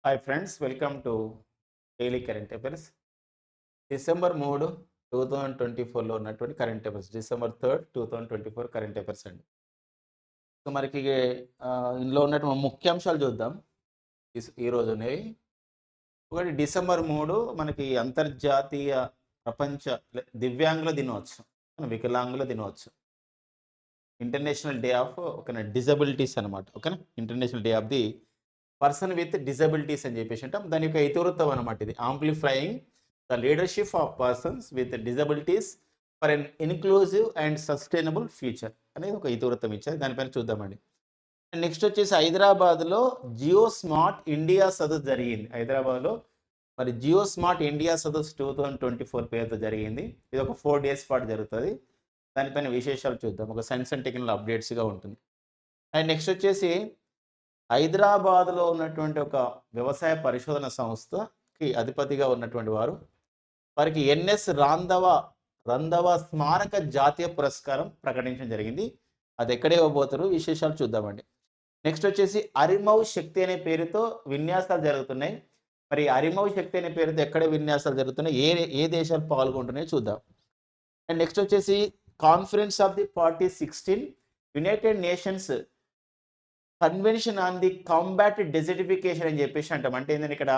Hi friends, welcome to daily current affairs. December 3, 2024లో ఉన్నటువంటి current affairs. December 3, 2024 current affairs అండి. So మనకి ఇందులో ఉన్నటువంటి ముఖ్యాంశాలు చూద్దాం ఈ రోజునేవి. ఒకటి డిసెంబర్ 3 మనకి అంతర్జాతీయ ప్రపంచ దివ్యాంగుల దినోత్సవం, వికలాంగుల దినోత్సవం. ఇంటర్నేషనల్ డే ఆఫ్ డిజబిలిటీస్ అనమాట. ఓకేనా, international day of the person with disabilities అని చెప్పేసి అంటాం. దాని యొక్క ఇతివృత్తం అనమాట ఇది. Amplifying the leadership of persons with disabilities for an inclusive and sustainable future అనేది ఒక ఇతివృత్తం ఇచ్చారు. దానిపైన చూద్దామండి. నెక్స్ట్ వచ్చేసి హైదరాబాద్లో జియో స్మార్ట్ ఇండియా సదస్సు జరిగింది. హైదరాబాద్లో మరి జియో స్మార్ట్ ఇండియా సదస్సు 2024 పేరుతో జరిగింది. ఇది ఒక 4 days పాటు జరుగుతుంది. దానిపైన విశేషాలు చూద్దాం. ఒక సైన్స్ అండ్ టెక్నాలజీ అప్డేట్స్గా ఉంటుంది. అండ్ నెక్స్ట్ వచ్చేసి హైదరాబాద్లో ఉన్నటువంటి ఒక వ్యవసాయ పరిశోధన సంస్థకి అధిపతిగా ఉన్నటువంటి వారికి ఎన్ఎస్ రంధవ స్మారక జాతీయ పురస్కారం ప్రకటించడం జరిగింది. అది ఎక్కడే ఇవ్వబోతారు, విశేషాలు చూద్దామండి. నెక్స్ట్ వచ్చేసి అరిమౌ శక్తి అనే పేరుతో విన్యాసాలు జరుగుతున్నాయి. మరి అరిమౌ శక్తి అనే పేరుతో ఎక్కడ విన్యాసాలు జరుగుతున్నాయి, ఏ దేశాలు పాల్గొంటున్నాయో చూద్దాం. అండ్ నెక్స్ట్ వచ్చేసి conference of the party 16 United Nations convention on the combat desertification అని చెప్పేసి అంటాం. అంటే ఏంటంటే ఇక్కడ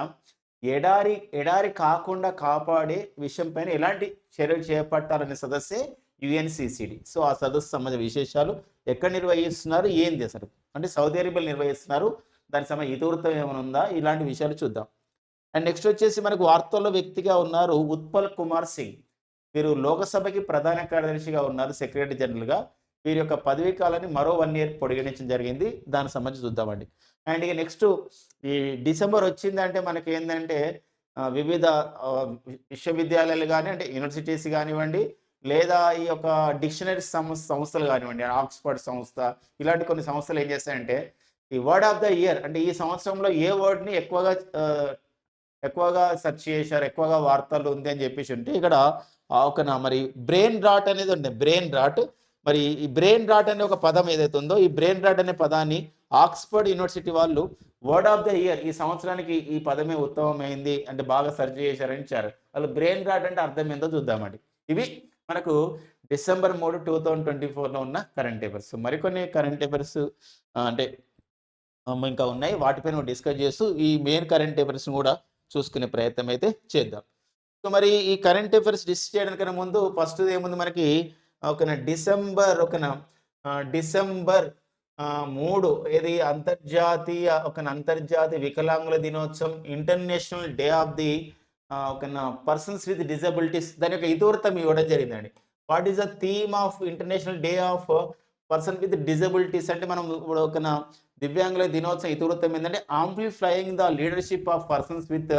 ఎడారి కాకుండా కాపాడే విషయం పైన ఎలాంటి చర్యలు చేపట్టాలనే సదస్సే యుఎన్సిసిడి. సో ఆ సదస్సు సంబంధించిన విశేషాలు ఎక్కడ నిర్వహిస్తున్నారు, ఏంది అసలు అంటే సౌదీ అరేబియాలో నిర్వహిస్తున్నారు, దానికి సంబంధించిన ఇతివృత్తం ఏమైనా ఉందా, ఇలాంటి విషయాలు చూద్దాం. అండ్ నెక్స్ట్ వచ్చేసి మనకు వార్తల్లో వ్యక్తిగా ఉన్నారు ఉత్పల్ కుమార్ సింగ్. వీరు లోకసభకి ప్రధాన కార్యదర్శిగా ఉన్నారు, సెక్రటరీ జనరల్గా. వీరి యొక్క పదవీ కాలాన్ని మరో 1 year పొడిగించడం జరిగింది. దానికి సంబంధించి చూద్దామండి. అండ్ ఇక నెక్స్ట్ ఈ డిసెంబర్ వచ్చిందంటే మనకి ఏంటంటే వివిధ విశ్వవిద్యాలయాలు కానీ అంటే యూనివర్సిటీస్ కానివ్వండి, లేదా ఈ యొక్క డిక్షనరీ సంస్థలు కానివ్వండి, ఆక్స్ఫర్డ్ సంస్థ, ఇలాంటి కొన్ని సంస్థలు ఏం చేస్తాయంటే ఈ వర్డ్ ఆఫ్ ద ఇయర్ అంటే ఈ సంవత్సరంలో ఏ వర్డ్ని ఎక్కువగా సెర్చ్ చేశారు, ఎక్కువగా వార్తలు ఉంది అని చెప్పేసి ఉంటే ఇక్కడ మరి బ్రెయిన్ రాట్ అనేది ఉంది. బ్రెయిన్ రాట్, మరి ఈ బ్రెయిన్ రాట్ అనే ఒక పదం ఏదైతే ఉందో, ఈ బ్రెయిన్ రాట్ అనే పదాన్ని ఆక్స్ఫర్డ్ యూనివర్సిటీ వాళ్ళు వర్డ్ ఆఫ్ ద ఇయర్ ఈ సంవత్సరానికి ఈ పదమే ఉత్తమమైంది అంటే బాగా సెర్చ్ చేశారని ఇచ్చారు. వాళ్ళు బ్రెయిన్ రాట్ అంటే అర్థం ఏందో చూద్దామండి. ఇవి మనకు డిసెంబర్ 3, 2024లో ఉన్న కరెంట్ అఫైర్స్. మరికొన్ని కరెంట్ అఫైర్స్ అంటే ఇంకా ఉన్నాయి, వాటిపైన డిస్కస్ చేస్తూ ఈ మెయిన్ కరెంట్ అఫైర్స్ని కూడా చూసుకునే ప్రయత్నం అయితే చేద్దాం. సో మరి ఈ కరెంట్ అఫైర్స్ డిస్కస్ చేయడానికన్నా ముందు ఫస్ట్ ఏముంది మనకి డిసెంబర్ 3 ఏది అంతర్జాతీయ వికలాంగుల దినోత్సవం, international day of the persons with disabilities. దాని యొక్క ఇతివృత్తం ఇవ్వడం జరిగిందండి. What is the theme of international day of person with disabilities అంటే మనం ఇప్పుడు దివ్యాంగుల దినోత్సవం ఇతివృత్తం ఏంటంటే amplifying the leadership of persons with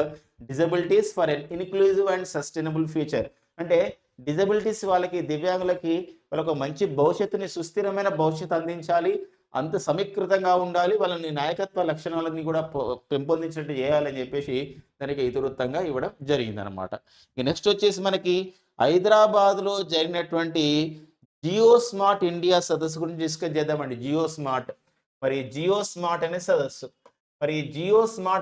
disabilities for an inclusive and sustainable future. అంటే డిజబిలిటీస్ వాళ్ళకి, దివ్యాంగులకి వాళ్ళకు మంచి భవిష్యత్తుని, సుస్థిరమైన భవిష్యత్తు అందించాలి, అంత సమీకృతంగా ఉండాలి, వాళ్ళని నాయకత్వ లక్షణాలని కూడా పెంపొందించినట్టు చేయాలని చెప్పేసి దానికి ఇతివృత్తంగా ఇవ్వడం జరిగిందనమాట. ఇక నెక్స్ట్ వచ్చేసి మనకి హైదరాబాద్లో జరిగినటువంటి జియో స్మార్ట్ ఇండియా సదస్సు గురించి డిస్కస్ చేద్దామండి. జియో స్మార్ట్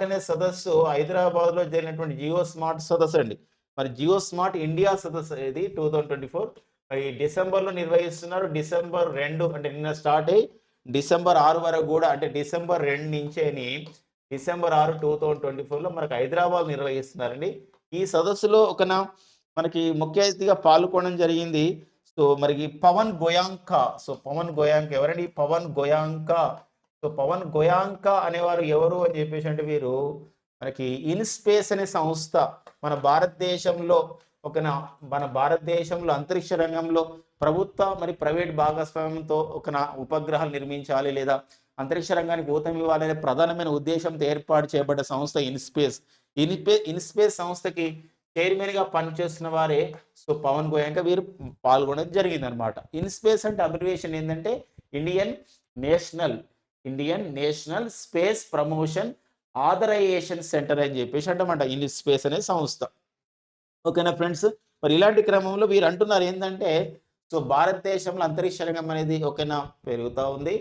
అనే సదస్సు హైదరాబాద్లో జరిగినటువంటి జియో స్మార్ట్ సదస్సు అండి. మరి జియో స్మార్ట్ ఇండియా సదస్సు ఇది 2024 మరి డిసెంబర్లో నిర్వహిస్తున్నారు. డిసెంబర్ 2 అంటే నిన్న స్టార్ట్ అయ్యి డిసెంబర్ 6 వరకు కూడా, అంటే డిసెంబర్ 2 నుంచేని డిసెంబర్ 6, 2024లో మనకు హైదరాబాద్ నిర్వహిస్తున్నారండి. ఈ సదస్సులో మనకి ముఖ్య అతిథిగా పాల్గొనడం జరిగింది. సో మరి పవన్ గోయాంకా. ఎవరండి పవన్ గోయాంకా? సో పవన్ గోయాంకా అనేవారు ఎవరు అని చెప్పేసి అంటే వీరు మనకి ఇన్స్పేస్ అనే సంస్థ మన భారతదేశంలో అంతరిక్ష రంగంలో ప్రభుత్వ మరి ప్రైవేట్ భాగస్వామ్యంతో ఉపగ్రహాలు నిర్మించాలి లేదా అంతరిక్ష రంగానికి ఊతం ఇవ్వాలనే ప్రధానమైన ఉద్దేశంతో ఏర్పాటు చేయబడ్డ సంస్థ ఇన్స్పేస్ సంస్థకి చైర్మన్గా పనిచేస్తున్న వారే సో పవన్ గోయాంకా. వీరు పాల్గొనడం జరిగింది అనమాట. ఇన్స్పేస్ అంటే అబ్రివేషన్ ఏంటంటే Indian National Space Promotion Authorization Centre అని చెప్పేసి అంటమాట ఇన్స్పేస్ అనే సంస్థ. ఓకేనా ఫ్రెండ్స్, మరి ఇలాంటి క్రమంలో వీరు అంటున్నారు ఏంటంటే సో భారతదేశంలో అంతరిక్ష రంగం అనేది పెరుగుతూ ఉంది.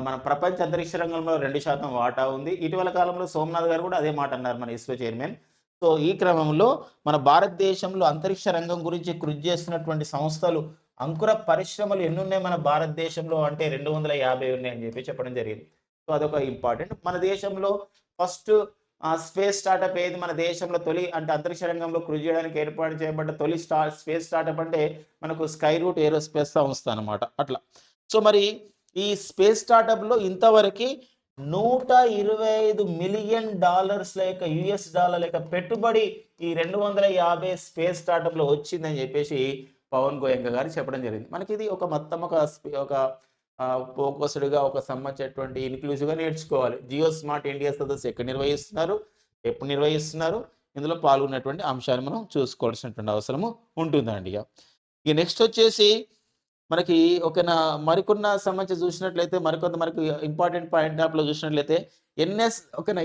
మన ప్రపంచ అంతరిక్ష రంగంలో 2% వాటా ఉంది. ఇటీవల కాలంలో సోమనాథ్ గారు కూడా అదే మాట అన్నారు, మన ఇస్రో చైర్మన్. సో ఈ క్రమంలో మన భారతదేశంలో అంతరిక్ష రంగం గురించి కృషి చేస్తున్నటువంటి సంస్థలు, అంకుర పరిశ్రమలు ఎన్నున్నాయి మన భారతదేశంలో అంటే 250 ఉన్నాయని చెప్పడం జరిగింది. సో అదొక ఇంపార్టెంట్. మన దేశంలో ఫస్ట్ స్పేస్ స్టార్టప్ ఏది? మన దేశంలో తొలి అంటే అంతరిక్ష రంగంలో కృషి చేయడానికి ఏర్పాటు చేయబడ్డ తొలి స్పేస్ స్టార్టప్ అంటే మనకు స్కై రూట్ ఏరోస్పేస్ సంస్థ అనమాట. అట్లా. సో మరి ఈ స్పేస్ స్టార్టప్లో ఇంతవరకు $125 మిలియన్ లేక యుఎస్ డాలర్ లేక పెట్టుబడి ఈ 250 స్పేస్ స్టార్టప్లో వచ్చిందని చెప్పేసి పవన్ గోయంక గారు చెప్పడం జరిగింది. మనకి ఇది ఒక మొత్తం ఒక ఫోకస్డ్గా ఒక సంబంధించినటువంటి ఇన్క్లూజివ్గా నేర్చుకోవాలి. జియో స్మార్ట్ ఇండియా సదస్సు ఎక్కడ నిర్వహిస్తున్నారు, ఎప్పుడు నిర్వహిస్తున్నారు, ఇందులో పాల్గొన్నటువంటి అంశాన్ని మనం చూసుకోవాల్సినటువంటి అవసరము ఉంటుందండి. ఇక నెక్స్ట్ వచ్చేసి మనకి మరికొన్న సంబంధించి చూసినట్లయితే మనకి ఇంపార్టెంట్ పాయింట్ ఆఫ్లో చూసినట్లయితే ఎన్ఎస్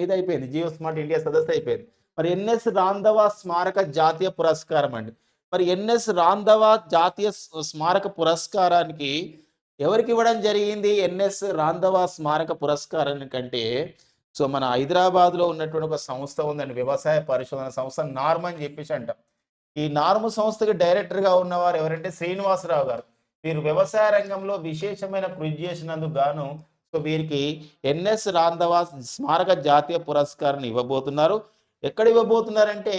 ఇది అయిపోయింది, జియో స్మార్ట్ ఇండియా సదస్సు అయిపోయింది. మరి ఎన్ఎస్ రాంధవా స్మారక జాతీయ పురస్కారం అండి. మరి ఎన్ఎస్ రాంధవా జాతీయ స్మారక పురస్కారానికి ఎవరికి ఇవ్వడం జరిగింది? ఎన్ఎస్ రాంధవా స్మారక పురస్కారానికి అంటే సో మన హైదరాబాద్లో ఉన్నటువంటి ఒక సంస్థ ఉందండి, వ్యవసాయ పరిశోధన సంస్థ, నార్మ్ అని చెప్పేసి అంటాం. ఈ నార్మ్ సంస్థకి డైరెక్టర్గా ఉన్నవారు ఎవరంటే శ్రీనివాసరావు గారు. వీరు వ్యవసాయ రంగంలో విశేషమైన కృషి చేసినందుకు గాను సో వీరికి ఎన్ఎస్ రాంధవా స్మారక జాతీయ పురస్కారాన్ని ఇవ్వబోతున్నారు. ఎక్కడ ఇవ్వబోతున్నారంటే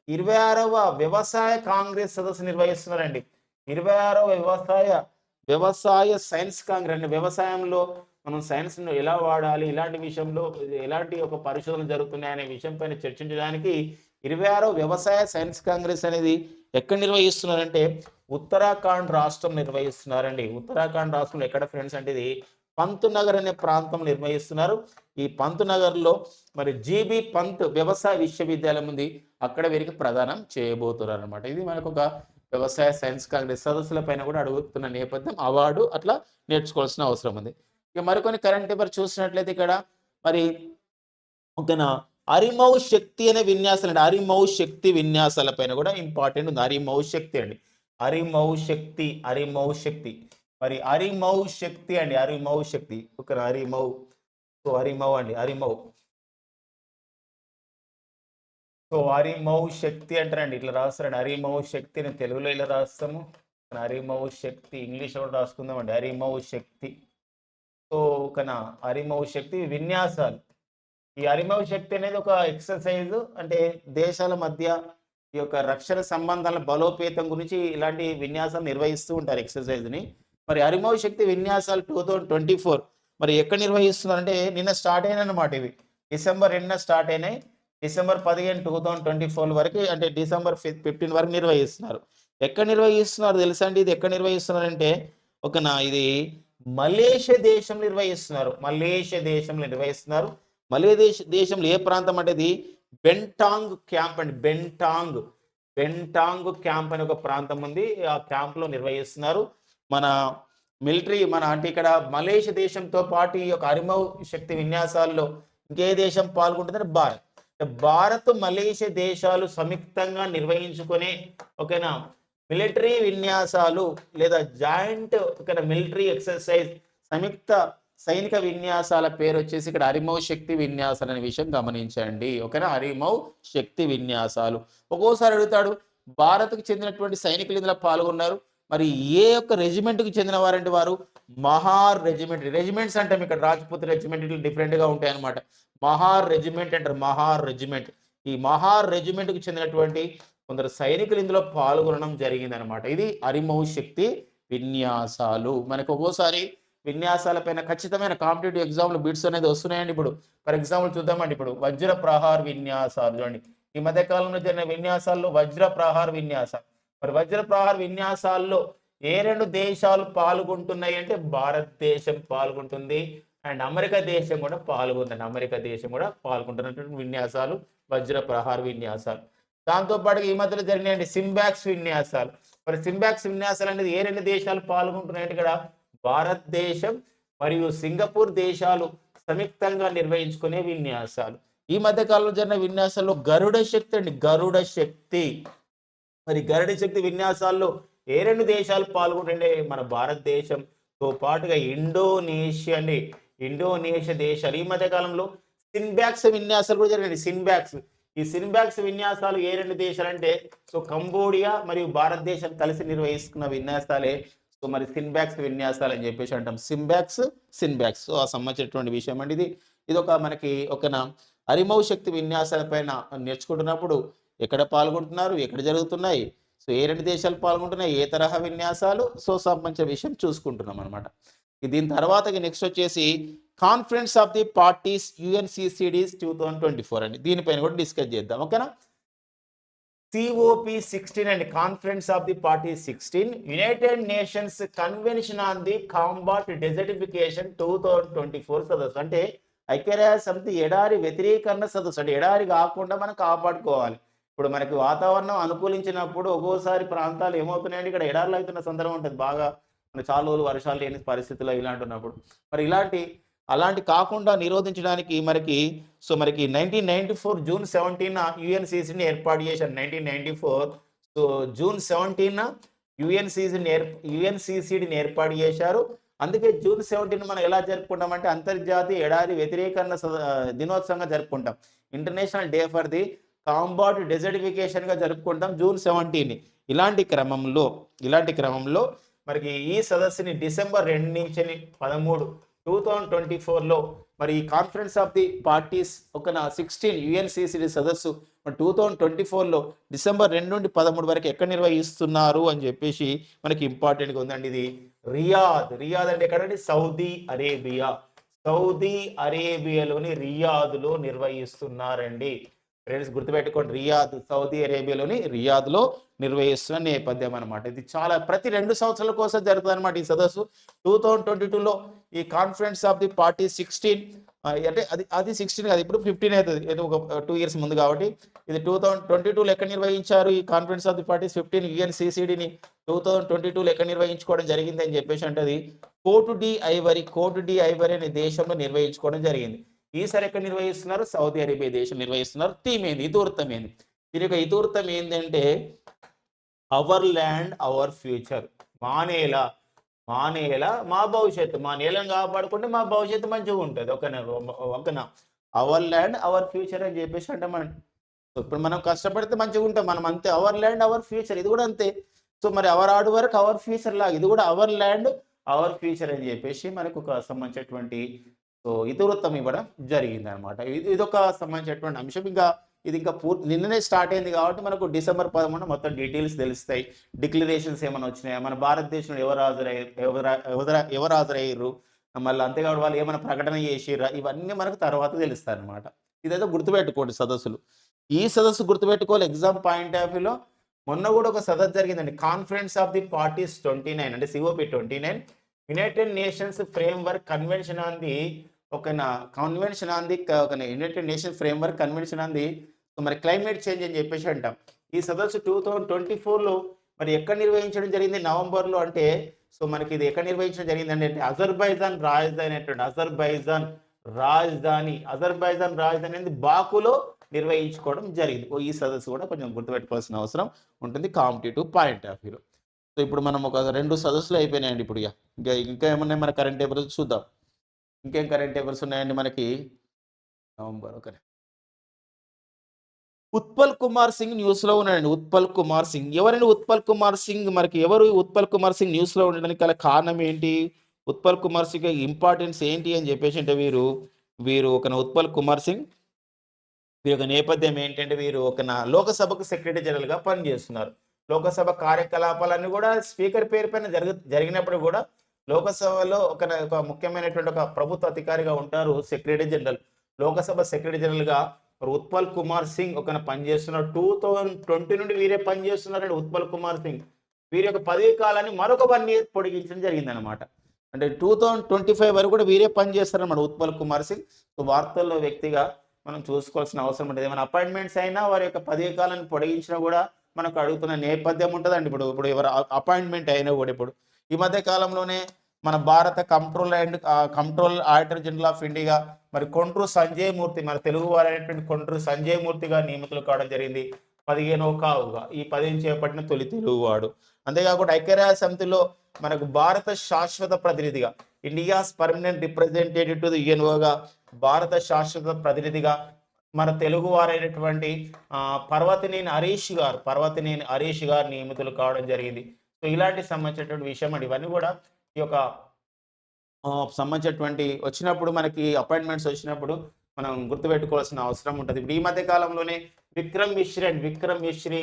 26వ వ్యవసాయ కాంగ్రెస్ సదస్సు నిర్వహిస్తున్నారండి. 26వ వ్యవసాయ సైన్స్ కాంగ్రెస్ అంటే వ్యవసాయంలో మనం సైన్స్ను ఎలా వాడాలి, ఇలాంటి విషయంలో ఎలాంటి ఒక పరిశోధన జరుగుతున్నాయనే విషయం పైన చర్చించడానికి 26వ వ్యవసాయ సైన్స్ కాంగ్రెస్ అనేది ఎక్కడ నిర్వహిస్తున్నారంటే ఉత్తరాఖండ్ రాష్ట్రం నిర్వహిస్తున్నారండి. ఉత్తరాఖండ్ రాష్ట్రంలో ఎక్కడ ఫ్రెండ్స్ అంటే ఇది పంత్నగర్ అనే ప్రాంతం నిర్వహిస్తున్నారు. ఈ పంత్నగర్లో మరి జీబీ పంత్ వ్యవసాయ విశ్వవిద్యాలయం ఉంది, అక్కడ వీరికి ప్రదానం చేయబోతున్నారు అనమాట. ఇది మనకు ఒక వ్యవసాయ సైన్స్ కాంగ్రెస్ సదస్సుల పైన కూడా అడుగుతున్న నేపథ్యం, అవార్డు అట్లా నేర్చుకోవాల్సిన అవసరం ఉంది. ఇక మరికొన్ని కరెంట్ పేపర్ చూసినట్లయితే ఇక్కడ మరి ఓకేనా అరిమౌ శక్తి అనే విన్యాసాలు అండి. అరిమౌ శక్తి విన్యాసాల పైన కూడా ఇంపార్టెంట్ ఉంది. అరిమౌ శక్తి అండి, అరిమౌ శక్తి, అరిమౌ శక్తి, మరి అరిమౌ శక్తి అండి, అరిమౌ శక్తి ఒక అరిమౌ. సో అరిమౌ అండి, అరిమౌ. సో అరిమౌ శక్తి అంటారండి, ఇట్లా రాస్తారండి. అరిమౌ శక్తి అని తెలుగులో ఇలా రాస్తాము, అరిమౌ శక్తి ఇంగ్లీష్లో కూడా రాసుకుందాం అండి, అరిమౌ శక్తి. సో ఓకేనా అరిమౌ శక్తి విన్యాసాలు. ఈ అరిమౌ శక్తి అనేది ఒక ఎక్సర్సైజ్, అంటే దేశాల మధ్య ఈ యొక్క రక్షణ సంబంధాల బలోపేతం గురించి ఇలాంటి విన్యాసాలు నిర్వహిస్తూ ఉంటారు ఎక్సర్సైజ్ని. మరి అరిమౌ శక్తి విన్యాసాలు 2024 మరి ఎక్కడ నిర్వహిస్తున్నారంటే నిన్న స్టార్ట్ అయినాయి అన్నమాట. ఇవి డిసెంబర్ 2న స్టార్ట్ అయినాయి, డిసెంబర్ 15, 2024 వరకు అంటే డిసెంబర్ 15 వరకు నిర్వహిస్తున్నారు. ఎక్కడ నిర్వహిస్తున్నారు తెలుసా అండి? ఇది ఎక్కడ నిర్వహిస్తున్నారంటే ఇది మలేషియా దేశం నిర్వహిస్తున్నారు. మలేషియా దేశంలో నిర్వహిస్తున్నారు. మలేషియా దేశంలో ఏ ప్రాంతం అంటే ఇది బెంటాంగ్ క్యాంప్ అండి, బెంటాంగ్ క్యాంప్ అనే ఒక ప్రాంతం ఉంది, ఆ క్యాంప్లో నిర్వహిస్తున్నారు. మన మిలిటరీ అంటే ఇక్కడ మలేషియా దేశంతో పాటు ఈ యొక్క అరిమౌ శక్తి విన్యాసాల్లో ఇంకే దేశం పాల్గొంటుందంటే భారత్ మలేషియా దేశాలు సంయుక్తంగా నిర్వహించుకునే ఓకేనా మిలిటరీ విన్యాసాలు లేదా జాయింట్ మిలిటరీ ఎక్సర్సైజ్ సంయుక్త సైనిక విన్యాసాల పేరు వచ్చేసి ఇక్కడ అరిమౌ శక్తి విన్యాసాలు అనే విషయం గమనించండి. ఓకేనా, అరిమౌ శక్తి విన్యాసాలు. ఒక్కోసారి అడుగుతాడు భారత్కు చెందినటువంటి సైనికులు ఇందులో పాల్గొన్నారు, మరి ఏ యొక్క రెజిమెంట్కి చెందిన వారంటే వారు మహార్ రెజిమెంట్. రెజిమెంట్స్ అంటే ఇక్కడ రాజ్పుత్ రెజిమెంట్ ఇట్లా డిఫరెంట్గా ఉంటాయి అనమాట. మహార్ రెజిమెంట్ అంటారు, మహార్ రెజిమెంట్. ఈ మహార్ రెజిమెంట్కి చెందినటువంటి కొందరు సైనికులు ఇందులో పాల్గొనడం జరిగింది అనమాట. ఇది అరిమౌ శక్తి విన్యాసాలు. మనకు ఒక్కోసారి విన్యాసాలపైన ఖచ్చితమైన కాంపిటేటివ్ ఎగ్జామ్లు బిట్స్ అనేది వస్తున్నాయండి. ఇప్పుడు ఫర్ ఎగ్జాంపుల్ చూద్దామండి, ఇప్పుడు వజ్ర ప్రహార్ విన్యాసాలు చూడండి. ఈ మధ్య కాలంలో జరిగిన విన్యాసాల్లో వజ్ర ప్రహార్ విన్యాసాలు. మరి వజ్ర ప్రహార్ విన్యాసాల్లో ఏ రెండు దేశాలు పాల్గొంటున్నాయి అంటే భారతదేశం పాల్గొంటుంది అండ్ అమెరికా దేశం కూడా పాల్గొంటుంది. అమెరికా దేశం కూడా పాల్గొంటున్నటువంటి విన్యాసాలు వజ్ర ప్రహార్ విన్యాసాలు. దాంతోపాటు ఈ మధ్యలో జరిగినాయండి సింబాక్స్ విన్యాసాలు. మరి సింబాక్స్ విన్యాసాలు అనేది ఏ రెండు దేశాలు పాల్గొంటున్నాయంటే ఇక్కడ భారతదేశం మరియు సింగపూర్ దేశాలు సంయుక్తంగా నిర్వహించుకునే విన్యాసాలు. ఈ మధ్య కాలంలో జరిగిన విన్యాసాల్లో గరుడ శక్తి అండి, గరుడ శక్తి. మరి గరుడ శక్తి విన్యాసాల్లో ఏ రెండు దేశాలు పాల్గొంటుండే మన భారతదేశంతో పాటుగా ఇండోనేషియా అండి. ఇండోనేషియా దేశాలు. ఈ మధ్య కాలంలో సిన్బ్యాక్స్ విన్యాసాలు కూడా జరిగాయి. సిన్బ్యాక్స్, ఈ సిన్బ్యాక్స్ విన్యాసాలు ఏ రెండు దేశాలు అంటే సో కంబోడియా మరియు భారతదేశం కలిసి నిర్వహిస్తున్న విన్యాసాలే సో మరి సిన్బ్యాక్స్ విన్యాసాలు అని చెప్పేసి అంటాం. సిన్బ్యాక్స్ సో ఆ సంబంధించినటువంటి విషయం అండి ఇది. ఇది ఒక మనకి ఒక అరిమౌ శక్తి విన్యాసాల పైన నేర్చుకుంటున్నప్పుడు ఎక్కడ పాల్గొంటున్నారు, ఎక్కడ జరుగుతున్నాయి, సో ఏ రెండు దేశాలు పాల్గొంటున్నాయి, ఏ తరహా విన్యాసాలు, సో సంబంధించిన విషయం చూసుకుంటున్నాం అనమాట. దీని తర్వాత నెక్స్ట్ వచ్చేసి conference of the parties UNCCDs 2024 అండి. దీనిపైన కూడా డిస్కస్ చేద్దాం, ఓకేనా. COP16 అండి, conference of the parties 16, United Nations convention on the combat desertification 2024 సదస్సు. అంటే ఐక్యరాజ్య సమితి ఎడారి వ్యతిరేకరణ సదస్సు. అంటే ఎడారి కాకుండా మనం కాపాడుకోవాలి. ఇప్పుడు మనకి వాతావరణం అనుకూలించినప్పుడు ఒక్కోసారి ప్రాంతాలు ఏమవుతున్నాయండి, ఇక్కడ ఎడారులు అవుతున్న సందర్భం ఉంటుంది. బాగా చాలా రోజులు వర్షాలు లేని పరిస్థితుల్లో ఇలాంటి ఉన్నప్పుడు మరి అలాంటి కాకుండా నిరోధించడానికి మనకి 1994 జూన్ 17 UNCCని ఏర్పాటు చేశారు. 1994 సో జూన్ 17 UNCCని ఏర్పాటు చేశారు. అందుకే జూన్ 17 మనం ఎలా జరుపుకుంటామంటే అంతర్జాతీయ ఎడారి వ్యతిరేకరణ దినోత్సవంగా జరుపుకుంటాం. International day for the combat డెజర్టిఫికేషన్గా జరుపుకుంటాం జూన్ 17. ఇలాంటి క్రమంలో మనకి ఈ సదస్సుని డిసెంబర్ 2 నుంచి 13 2024లో మరి ఈ conference of the parties 16 UNCCD సదస్సు 2024లో డిసెంబర్ 2 నుండి 13 వరకు ఎక్కడ నిర్వహిస్తున్నారు అని చెప్పేసి మనకి ఇంపార్టెంట్గా ఉందండి. ఇది రియాద్ అంటే ఎక్కడండి, సౌదీ అరేబియాలోని రియాద్లో నిర్వహిస్తున్నారండి. ఫ్రెండ్స్ గుర్తుపెట్టుకోండి, సౌదీ అరేబియాలోని రియాద్లో నిర్వహిస్తున్న నేపథ్యం అనమాట. ఇది చాలా ప్రతి 2 సంవత్సరాల కోసం జరుగుతుంది అనమాట ఈ సదస్సు. 2022లో ఈ కాన్ఫరెన్స్ ఆఫ్ ది పార్టీ 16 అంటే అది 16 కాదు, ఇప్పుడు 15 అవుతుంది, ఒక 2 ఇయర్స్ ముందు కాబట్టి. ఇది 2022లో ఎక్కడ నిర్వహించారు ఈ కాన్ఫరెన్స్ ఆఫ్ ది పార్టీస్ 15 UNCCDని 2022లో ఎక్కడ నిర్వహించుకోవడం జరిగింది అని చెప్పేసి అంటే అది కోట్ డి ఐవరీ అనే దేశంలో నిర్వహించుకోవడం జరిగింది. ఈసారి ఎక్కడ నిర్వహిస్తున్నారు, సౌదీ అరేబియా దేశం నిర్వహిస్తున్నారు. థీమ్ ఏంది, ఇతివృత్తం ఏంది, దీని యొక్క ఇతివృత్తం ఏంటంటే అవర్ ల్యాండ్ అవర్ ఫ్యూచర్. మానేల మా భవిష్యత్తు, మా నేలను కాపాడుకుంటే మా భవిష్యత్తు మంచిగా ఉంటుంది. ఒకనా అవర్ ల్యాండ్ అవర్ ఫ్యూచర్ అని చెప్పేసి అంటే మనం ఇప్పుడు మనం కష్టపడితే మంచిగా ఉంటాం మనం, అంతే. అవర్ ల్యాండ్ అవర్ ఫ్యూచర్, ఇది కూడా అంతే. సో మరి hour hard work our future లాగా ఇది కూడా అవర్ ల్యాండ్ అవర్ ఫ్యూచర్ అని చెప్పేసి మనకు ఒక సంబంధించినటువంటి సో ఇతివృత్తం ఇవ్వడం జరిగింది అనమాట. ఇదొక సంబంధించినటువంటి అంశం. ఇది ఇంకా నిన్ననే స్టార్ట్ అయింది కాబట్టి మనకు డిసెంబర్ 13 మొత్తం డీటెయిల్స్ తెలుస్తాయి. డిక్లరేషన్స్ ఏమైనా వచ్చినాయా, మన భారతదేశంలో ఎవరు హాజరయ్యారు, మళ్ళీ అంతేకాదు వాళ్ళు ఏమైనా ప్రకటన చేసిర్రా, ఇవన్నీ మనకు తర్వాత తెలుస్తాయి అనమాట. ఇదైతే గుర్తుపెట్టుకోండి సదస్సులు. ఈ సదస్సు గుర్తుపెట్టుకోవాలి ఎగ్జామ్ పాయింట్ ఆఫ్ వ్యూలో. మొన్న కూడా ఒక సదస్సు జరిగిందండి, కాన్ఫరెన్స్ ఆఫ్ ది పార్టీస్ 29 అంటే COP29, United nations framework convention on the United nations framework convention on the మరి క్లైమేట్ చేంజ్ అని చెప్పేసి అంటాం. ఈ సదస్సు 2024లో మరి ఎక్కడ నిర్వహించడం జరిగింది, నవంబర్లో. అంటే సో మనకి ఇది ఎక్కడ నిర్వహించడం జరిగింది అంటే అజర్బైజాన్ రాజధాని అనేది బాకులో నిర్వహించుకోవడం జరిగింది. ఈ సదస్సు కూడా కొంచెం గుర్తుపెట్టుకోవాల్సిన అవసరం ఉంటుంది కాంపిటేటివ్ పాయింట్ ఆఫ్ వ్యూలో. సో ఇప్పుడు మనం ఒక 2 సదస్సులు అయిపోయినాయండి. ఇప్పుడు ఇంకా ఏమన్నా మన కరెంట్ పేపర్స్ చూద్దాం. ఇంకేం కరెంట్ పేపర్స్ ఉన్నాయండి మనకి నవంబర్. ఓకే, ఉత్పల్ కుమార్ సింగ్ న్యూస్లో ఉన్నాడండి. ఉత్పల్ కుమార్ సింగ్ ఎవరండి? ఉత్పల్ కుమార్ సింగ్ మనకి ఎవరు? ఉత్పల్ కుమార్ సింగ్ న్యూస్లో ఉండడానికి గల కారణం ఏంటి? ఉత్పల్ కుమార్ సింగ్ ఇంపార్టెన్స్ ఏంటి అని చెప్పేసి అంటే వీరు ఉత్పల్ కుమార్ సింగ్ వీరి యొక్క నేపథ్యం ఏంటంటే వీరు లోకసభకు సెక్రటరీ జనరల్గా పనిచేస్తున్నారు. లోకసభ కార్యకలాపాలన్నీ కూడా స్పీకర్ పేరు పైన జరిగినప్పుడు కూడా లోకసభలో ఒక ముఖ్యమైనటువంటి ఒక ప్రభుత్వ అధికారిగా ఉంటారు సెక్రటరీ జనరల్. లోకసభ సెక్రటరీ జనరల్గా ఉత్పల్ కుమార్ సింగ్ పనిచేస్తున్నారు. 2020 నుండి వీరే పనిచేస్తున్నారండి ఉత్పల్ కుమార్ సింగ్. వీరి యొక్క పదవీ కాలాన్ని మరొక 1 year పొడిగించడం జరిగిందనమాట. అంటే 2025 వరకు కూడా వీరే పనిచేస్తారన్నమాట ఉత్పల్ కుమార్ సింగ్. వార్తల్లో వ్యక్తిగా మనం చూసుకోవాల్సిన అవసరం ఉంటుంది. ఏమైనా అపాయింట్మెంట్స్ అయినా వారి యొక్క పదవీ కాలాన్ని పొడిగించినా కూడా మనకు అడుగుతున్న నేపథ్యం ఉంటుందండి. ఇప్పుడు ఎవరు అపాయింట్మెంట్ అయినా కూడా ఇప్పుడు ఈ మధ్య కాలంలోనే మన భారత control auditor general of India మరి కొండ్రు సంజయ్ మూర్తి, మన తెలుగు వారైనటువంటి కొండ్రు సంజయ్ మూర్తిగా నియమితులు కావడం జరిగింది. 15వ కావుగా ఈ పదవిని చేపట్టిన తొలి తెలుగువాడు. అంతేకాకుండా ఐక్యరాజ్య సమితిలో మనకు భారత శాశ్వత ప్రతినిధిగా India's permanent representative to the యుఎన్ఓగా భారత శాశ్వత ప్రతినిధిగా మన తెలుగు వారైనటువంటి పర్వతనేని హరీష్ గారు నియమితులు కావడం జరిగింది. సో ఇలాంటి సంబంధించినటువంటి విషయం అండి. ఇవన్నీ కూడా ఈ యొక్క సంబంధించినటువంటి వచ్చినప్పుడు మనకి అపాయింట్మెంట్స్ వచ్చినప్పుడు మనం గుర్తుపెట్టుకోవాల్సిన అవసరం ఉంటుంది. ఇప్పుడు ఈ మధ్య కాలంలోనే విక్రమ్ మిశ్రీ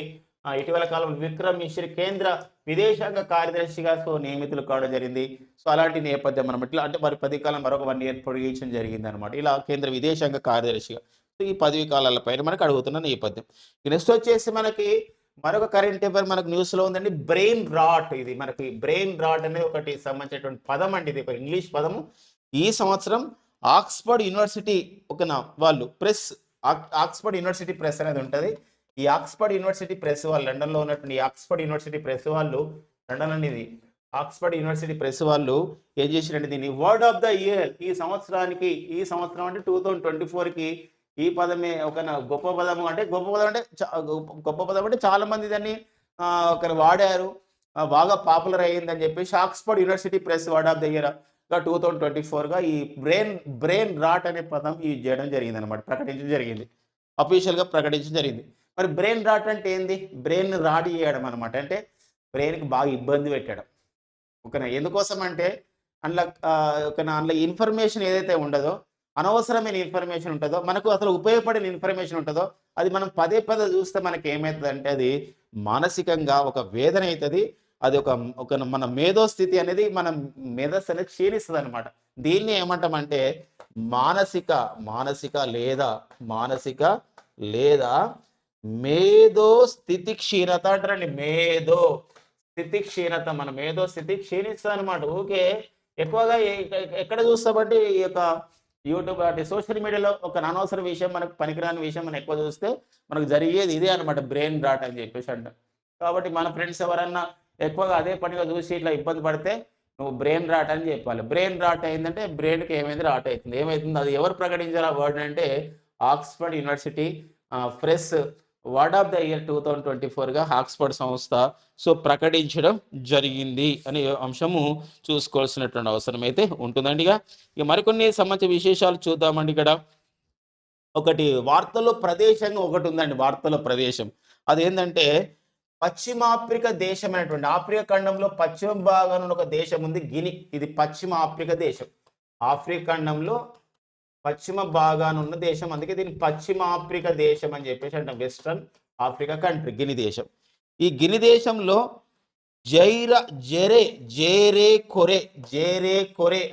ఇటీవల కాలంలో విక్రమ్ మిశ్రీ కేంద్ర విదేశాంగ కార్యదర్శిగా నియమితులు కావడం జరిగింది. సో అలాంటి నేపథ్యం మనం ఇట్లా అంటే మరి 10 కాలం మరొక 1 ఇయర్ పొడిగించడం జరిగింది అనమాట. ఇలా కేంద్ర విదేశాంగ కార్యదర్శిగా ఈ పదవి కాలాల పైన మనకు అడుగుతున్న నేపథ్యం. నెక్స్ట్ వచ్చేసి మనకి మరొక కరెంట్ అఫైర్ మనకు న్యూస్లో ఉందండి. Brain rot. ఇది మనకి బ్రెయిన్ రాట్ అనేది ఒకటి సంబంధించినటువంటి పదం అండి. ఇది ఒక ఇంగ్లీష్ పదము. ఈ సంవత్సరం ఆక్స్ఫర్డ్ యూనివర్సిటీ వాళ్ళు ప్రెస్ ఆక్స్ఫర్డ్ యూనివర్సిటీ ప్రెస్ అనేది ఉంటుంది. ఈ ఆక్స్ఫర్డ్ యూనివర్సిటీ ప్రెస్ వాళ్ళు లండన్లో ఉన్నటువంటి ఆక్స్ఫర్డ్ యూనివర్సిటీ ప్రెస్ వాళ్ళు లండన్ అనేది ఆక్స్ఫర్డ్ యూనివర్సిటీ ప్రెస్ వాళ్ళు ఏం చేసినట్టు దీన్ని వర్డ్ ఆఫ్ ద ఇయర్ ఈ సంవత్సరం అంటే 2024కి ఈ పదమే ఒక గొప్ప పదం అంటే చాలా మంది దాన్ని ఒక వాడారు, బాగా పాపులర్ అయ్యిందని చెప్పేసి Oxford University Press word of the year 2024గా ఈ బ్రెయిన్ రాట్ అనే పదం యూజ్ చేయడం జరిగింది అనమాట. ప్రకటించడం జరిగింది, అఫీషియల్గా ప్రకటించడం జరిగింది. మరి బ్రెయిన్ రాట్ అంటే ఏంది? బ్రెయిన్ రాడ్ చేయడం అనమాట. అంటే బ్రెయిన్కి బాగా ఇబ్బంది పెట్టడం. ఓకేనా? ఎందుకోసం అంటే అందులో ఇన్ఫర్మేషన్ ఏదైతే ఉండదో, అనవసరమైన ఇన్ఫర్మేషన్ ఉంటుందో, మనకు అసలు ఉపయోగపడిన ఇన్ఫర్మేషన్ ఉంటుందో అది మనం పదే చూస్తే మనకి ఏమవుతుంది అంటే అది మానసికంగా ఒక వేదన అవుతుంది. అది ఒక మన మేధోస్థితి అనేది మన మేధస్సు అనేది క్షీణిస్తుంది అనమాట. దీన్ని ఏమంటామంటే మానసిక లేదా మేధో స్థితి క్షీణత అంటారండి. మేధో స్థితి క్షీణత, మన మేధో స్థితి క్షీణిస్తుంది అనమాట. ఓకే, ఎక్కువగా ఎక్కడ చూస్తామంటే ఈ యొక్క యూట్యూబ్ అంటే సోషల్ మీడియాలో ఒక అనవసర విషయం, మనకు పనికిరాని విషయం మనం ఎక్కువ చూస్తే మనకు జరిగేది ఇదే అనమాట, బ్రెయిన్ రాట్ అని చెప్పేసి అంటాం. కాబట్టి మన ఫ్రెండ్స్ ఎవరన్నా ఎక్కువగా అదే పనిగా చూసి ఇట్లా ఇబ్బంది పడితే నువ్వు బ్రెయిన్ రాట్ అని చెప్పాలి. బ్రెయిన్ రాట్ అయిందంటే బ్రెయిన్కి ఏమైంది? రాట్ అవుతుంది. ఏమవుతుంది? అది ఎవరు ప్రకటించారు ఆ వర్డ్ అంటే Oxford University Press word of the year 2024గా ఆక్స్ఫర్డ్ సంస్థ ప్రకటించడం జరిగింది అనే అంశము చూసుకోవాల్సినటువంటి అవసరం అయితే ఉంటుందండి. ఇక మరికొన్ని సంబంధించిన విశేషాలు చూద్దామండి. ఇక్కడ ఒకటి వార్తలో ప్రదేశంగా ఒకటి ఉందండి. వార్తలో ప్రదేశం అదేంటంటే పశ్చిమాఫ్రికా దేశం అనేటువంటి ఆఫ్రికా ఖండంలో పశ్చిమ భాగంలో ఒక దేశం ఉంది, గిని. ఇది పశ్చిమ ఆఫ్రికా దేశం, ఆఫ్రికా ఖండంలో పశ్చిమ భాగాన ఉన్న దేశం, అందుకే దీన్ని పశ్చిమ ఆఫ్రికా దేశం అని చెప్పేసి అంటే వెస్ట్రన్ ఆఫ్రికా కంట్రీ గిని దేశం. ఈ గిని దేశంలో జేరే కొరే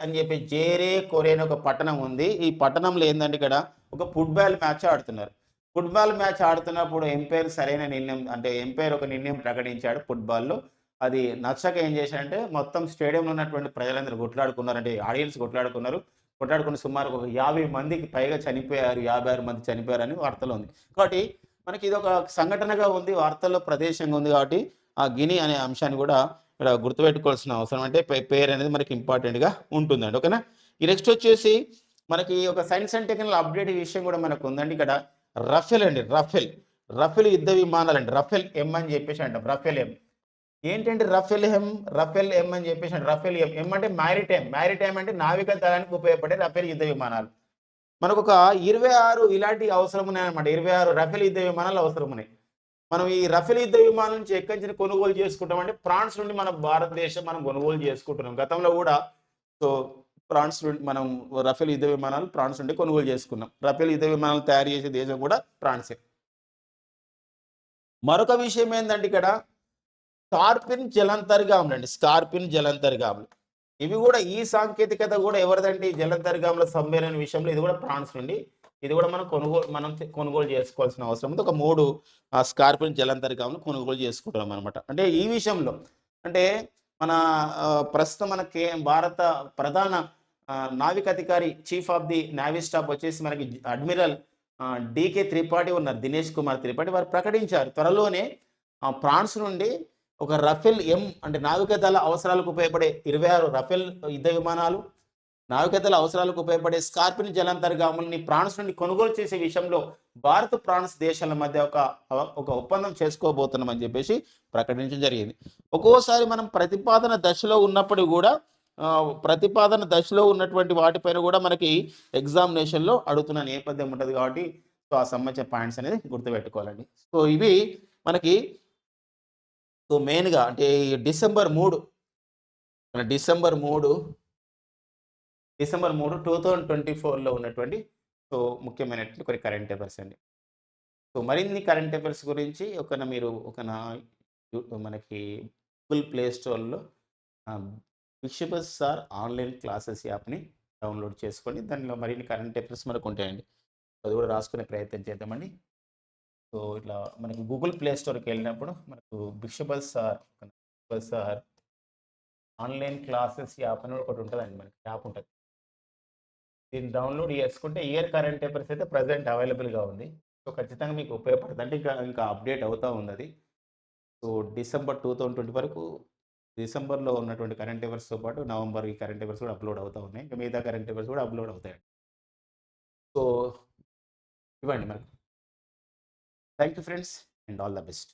అని చెప్పి జేరే కొరే అని ఒక పట్టణం ఉంది. ఈ పట్టణంలో ఏంటంటే ఇక్కడ ఒక ఫుట్బాల్ మ్యాచ్ ఆడుతున్నారు. ఫుట్బాల్ మ్యాచ్ ఆడుతున్నప్పుడు ఎంపైర్ సరైన నిర్ణయం అంటే ఎంపైర్ ఒక నిర్ణయం ప్రకటించాడు ఫుట్బాల్లో. అది నచ్చక ఏం చేశాడంటే మొత్తం స్టేడియంలో ఉన్నటువంటి ప్రజలందరూ కొట్లాడుకున్నారు, అంటే ఆడియన్స్ కొట్లాడుకుని సుమారు ఒక 50 మందికి పైగా చనిపోయారు, 56 మంది చనిపోయారని వార్తలో ఉంది. కాబట్టి మనకి ఇది ఒక సంఘటనగా ఉంది, వార్తల్లో ప్రదేశంగా ఉంది. కాబట్టి ఆ గిని అనే అంశాన్ని కూడా ఇక్కడ గుర్తుపెట్టుకోవాల్సిన అవసరం, అంటే పేరు అనేది మనకి ఇంపార్టెంట్గా ఉంటుందండి. ఓకేనా? ఈ నెక్స్ట్ వచ్చేసి మనకి ఒక సైన్స్ అండ్ టెక్నాలజీ అప్డేట్ విషయం కూడా మనకు ఉందండి. ఇక్కడ రఫేల్ యుద్ధ విమానాలండి. రఫేల్ ఎం అని చెప్పేసి అంటాం. రఫేల్ ఎం ఏంటంటే రఫేల్ ఎం అని చెప్పేసి అంటే రఫేల్ ఎం అంటే మ్యారిటైమ్ అంటే నావికా దళానికి ఉపయోగపడే రఫేల్ యుద్ధ విమానాలు. మనకు ఒక 26 ఇలాంటి అవసరం ఉన్నాయన్నమాట. 26 రఫేల్ యుద్ధ విమానాలు అవసరం ఉన్నాయి. మనం ఈ రఫేల్ యుద్ధ విమానం నుంచి ఎక్కడి నుంచి కొనుగోలు చేసుకుంటాం అంటే ఫ్రాన్స్ నుండి మన భారతదేశం మనం కొనుగోలు చేసుకుంటున్నాం. గతంలో కూడా ఫ్రాన్స్ నుండి మనం రఫేల్ యుద్ధ విమానాలు ఫ్రాన్స్ నుండి కొనుగోలు చేసుకున్నాం. రఫేల్ యుద్ధ విమానాలు తయారు చేసే దేశం కూడా ఫ్రాన్సే. మరొక విషయం ఏంటంటే ఇక్కడ స్కార్పిన్ జలంతర్గాములు ఇవి కూడా ఈ సాంకేతికత కూడా ఎవరిదంటే జలంతర్గాముల సమ్మేళన విషయంలో ఇది కూడా ఫ్రాన్స్ నుండి, ఇది కూడా మనం కొనుగోలు చేసుకోవాల్సిన అవసరం ఉంది. ఒక 3 స్కార్పిన్ జలంతర్గాములు కొనుగోలు చేసుకుంటున్నాం అనమాట. అంటే ఈ విషయంలో అంటే మన ప్రస్తుతం మన భారత ప్రధాన నావికాధికారి chief of the navy staff వచ్చేసి మనకి అడ్మిరల్ డికే త్రిపాఠి ఉన్నారు, దినేష్ కుమార్ త్రిపాఠి. వారు ప్రకటించారు త్వరలోనే ఫ్రాన్స్ నుండి ఒక రఫేల్ ఎం అంటే నావికాదళ అవసరాలకు ఉపయోగపడే 26 రఫేల్ యుద్ధ విమానాలు, నావికాదళ అవసరాలకు ఉపయోగపడే స్కార్పిన్ జలంతర్గాములని ఫ్రాన్స్ నుండి కొనుగోలు చేసే విషయంలో భారత్ ఫ్రాన్స్ దేశాల మధ్య ఒక ఒప్పందం చేసుకోబోతున్నామని చెప్పేసి ప్రకటించడం జరిగింది. ఒక్కోసారి మనం ప్రతిపాదన దశలో ఉన్నప్పుడు కూడా ప్రతిపాదన దశలో ఉన్నటువంటి వాటిపైన కూడా మనకి ఎగ్జామినేషన్‌లో అడుగుతున్న నేపథ్యం ఉంటది కాబట్టి, సో, ఆ సంబంధించిన పాయింట్స్ అనేది గుర్తుపెట్టుకోవాలండి. సో, ఇవి మనకి సో, మెయిన్‌గా అంటే ఈ డిసెంబర్ 3 మన డిసెంబర్ 3 2024లో ఉన్నటువంటి సో, ముఖ్యమైనటువంటి కొన్ని కరెంట్ అఫైర్స్ అండి. సో, మరిన్ని కరెంట్ అఫైర్స్ గురించి మీరు మనకి గూగుల్ ప్లే స్టోర్‌లో బిషబస్ సార్ ఆన్‌లైన్ క్లాసెస్ యాప్‌ని డౌన్‌లోడ్ చేసుకొని దానిలో మరిన్ని కరెంట్ అఫైర్స్ మనకుంటాయండి. అది కూడా రాసుకునే ప్రయత్నం చేద్దామండి. సో, ఇట్లా మనకి గూగుల్ ప్లే స్టోర్‌కెళ్ళినప్పుడు మనకు బిషబస్ సార్ ఆన్‌లైన్ క్లాసెస్ యాప్ అని ఒకటి ఉంటదండి మనకి. యాప్ ఉంటది. దీన్ని డౌన్‌లోడ్ చేసుకుంటే ఇయర్ కరెంట్ అఫైర్స్ అయితే ప్రెజెంట్ అవైలబుల్‌గా ఉంది. సో, ఖచ్చితంగా మీకు ఉపయోగపడుతుంది. అంటే ఇంకా అప్‌డేట్ అవుతా ఉందది. సో, డిసెంబర్ 2020 వరకు డిసెంబర్‌లో ఉన్నటువంటి కరెంట్ అఫైర్స్‌తో పాటు నవంబర్ ఈ కరెంట్ అఫైర్స్ కూడా అప్‌లోడ్ అవుతా ఉన్నాయి. ఇంకా మిగతా కరెంట్ అఫైర్స్ కూడా అప్‌లోడ్ అవుతాయండి. సో, ఇవ్వండి మనకు. Thank you friends and all the best.